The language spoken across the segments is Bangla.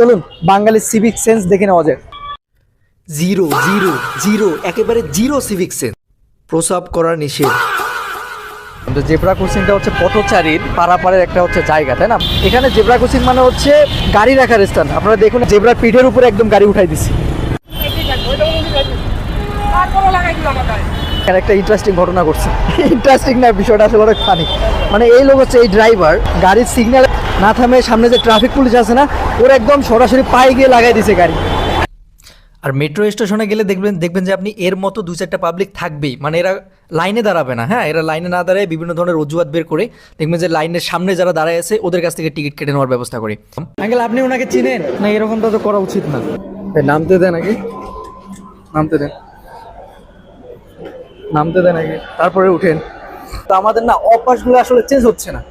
চলুন বাঙালি সিভিক সেন্স দেখে নেওয়া যায়। জিরো জিরো জিরো, একেবারে জিরো সিভিক সেন্স। প্রসাব করা নিষেধ। জেব্রা ক্রসিংটা হচ্ছে পথচারীর পারাপারের একটা হচ্ছে জায়গা, তাই না? এখানে জেব্রা ক্রসিং মানে হচ্ছে গাড়ি রাখার স্থান। আপনারা দেখুন জেব্রার পিঠের উপরে একদম গাড়ি উঠাই দিচ্ছি। একটা ইন্টারেস্টিং ঘটনা ঘটছে। ইন্টারেস্টিং না, বিষয়টা আসলে অনেক ফানি। মানে এই লোক হচ্ছে এই ড্রাইভার গাড়ির সিগন্যাল না থামে সামনে যে ট্রাফিক পুলিশ আছে না, ওরা একদম সরাসরি পায়ে গিয়ে লাগাই দিছে গাড়ি। আর মেট্রো স্টেশনে গেলে দেখবেন যে আপনি এর মতো দু চারটা পাবলিক থাকবেই, মানে এরা লাইনে দাঁড়াবে না। হ্যাঁ, এরা লাইনে না দাঁড়ায় বিভিন্ন ধরনের অজুহাত বের করে দেখবেন যে লাইনের সামনে যারা দাঁড়ায় আছে ওদের কাছ থেকে টিকিট কেটে নেওয়ার ব্যবস্থা করে। আঙ্কেল আপনি ওনাকে চিনেন না? এরকমটা তো করা উচিত না। নামতে দেন আগে, নামতে দেন, নামতে দেন আগে, তারপরে উঠেন। তো আমাদের না অভ্যাসগুলো আসলে চেঞ্জ হচ্ছে না।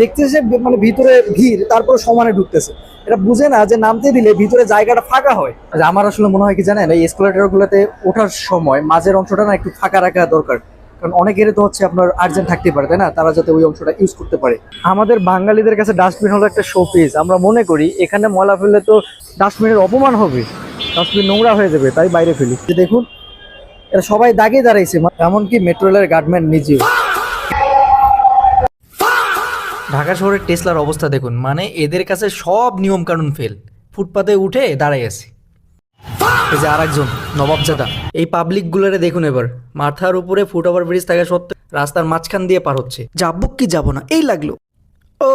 দেখতেছে মানে ভিতরে ভিড়, তারপরে সমানে ঢুকতেছে। এটা বুঝে না যে নামতে দিলে ভিতরে জায়গাটা ফাঁকা হয়। আমার আসলে মনে হয় কি জানেন, এই এসকেলেটরগুলোতে ওঠার সময় মাঝের অংশটা না একটু ফাঁকা রাখা দরকার। কারণ অনেকের তো হচ্ছে আপনার আর্জেন্ট থাকতে পারে, তাই না? তারা যাতে ওই অংশটা ইউজ করতে পারে। আমাদের বাঙালিদের কাছে ডাস্টবিন হলো একটা শো পিস। আমরা মনে করি এখানে ময়লা ফেললে তো ডাস্টবিনের অপমান হবে, ডাস্টবিন নোংরা হয়ে যাবে, তাই বাইরে ফেলি। দেখুন এরা সবাই দাগে দাঁড়াইছে, এমনকি মেট্রো রেলের গার্ডম্যান নিজেও। ঢাকা শহরের টেসলার অবস্থা দেখুন, মানে এদের কাছে সব নিয়ম কানুন ফেল। ফুটপাতে উঠে দাঁড়াই আছে। এই যে আরেকজন নবাবজাদা, এই পাবলিকগুলোরে দেখুন এবার, মাথার উপরে ফুট ওভার ব্রিজ থাকা সত্ত্বেও রাস্তার মাঝখান দিয়ে পার হচ্ছে। যাবো কি যাবো না এই লাগলো। ও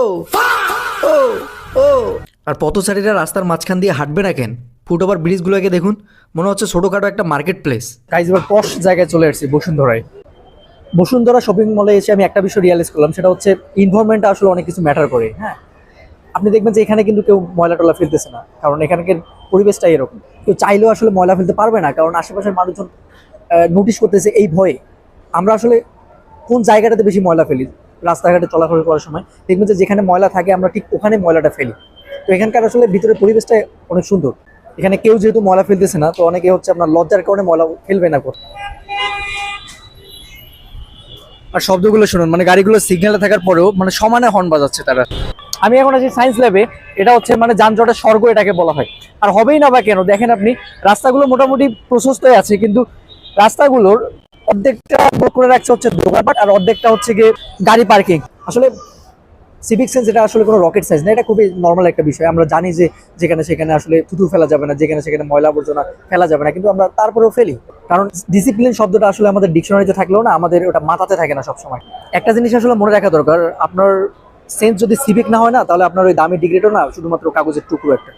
ও ও আর পথচারীরা রাস্তার মাঝখান দিয়ে হাঁটবে না কেন? ফুট ওভার ব্রিজগুলোকে দেখুন, মনে হচ্ছে ছোটোখাটো একটা মার্কেট প্লেস। গাইজ এবার পশ জায়গায় চলে আসছি, বসুন্ধরায়। বসুন্ধরা শপিং মলে এসে আমি একটা বিষয় রিয়ালাইজ করলাম, সেটা হচ্ছে এনভায়রনমেন্টটা আসলে অনেক কিছু ম্যাটার করে। হ্যাঁ, আপনি দেখবেন যে এখানে কিন্তু কেউ ময়লা টলা ফেলতেছে না, কারণ এখানকার পরিবেশটাই এরকম। কেউ চাইলেও আসলে ময়লা ফেলতে পারবে না, কারণ আশেপাশের মানুষজন নোটিশ করতেছে এই ভয়ে। আমরা আসলে কোন জায়গাটাতে বেশি ময়লা ফেলি? রাস্তাঘাটে চলাফেরা করার সময় দেখবেন যে যেখানে ময়লা থাকে আমরা ঠিক ওখানে ময়লাটা ফেলি। তো এখানকার আসলে ভিতরের পরিবেশটা অনেক সুন্দর। এখানে কেউ যেহেতু ময়লা ফেলতেছে না, তো অনেকে হচ্ছে আপনার লজ্জার কারণে ময়লা ফেলবে না। আর শব্দগুলো শুনুন, মানে গাড়িগুলো সিগন্যালে থাকার পরেও মানে সমানে হর্ন বাজাচ্ছে তারা। আমি এখন আছি সায়েন্স ল্যাবে। এটা হচ্ছে মানে যানজটের স্বর্গ এটাকে বলা হয়। আর হবেই না বা কেন? দেখেন আপনি রাস্তাগুলো মোটামুটি প্রশস্তই আছে, কিন্তু রাস্তাগুলোর অর্ধেকটা করে রাখছে হচ্ছে দোকানপাট, আর অর্ধেকটা হচ্ছে গিয়ে গাড়ি পার্কিং। আসলে সিভিক সেন্স এটা আসলে কোনো রকেট সাইন্স না, এটা খুবই নর্মাল একটা বিষয়। আমরা জানি যে যেখানে সেখানে আসলে থুতু ফেলা যাবে না, যেখানে সেখানে ময়লা আবর্জনা ফেলা যাবে না, কিন্তু আমরা তারপরেও ফেলি। কারণ ডিসিপ্লিন শব্দটা আসলে আমাদের ডিকশনারিতে থাকলেও না, আমাদের ওটা মাথাতে থাকে না সবসময়। একটা জিনিস আসলে মনে রাখা দরকার, আপনার সেন্স যদি সিভিক না হয় না, তাহলে আপনার ওই দামি ডিগ্রিটাও না শুধুমাত্র কাগজের টুকরো একটা।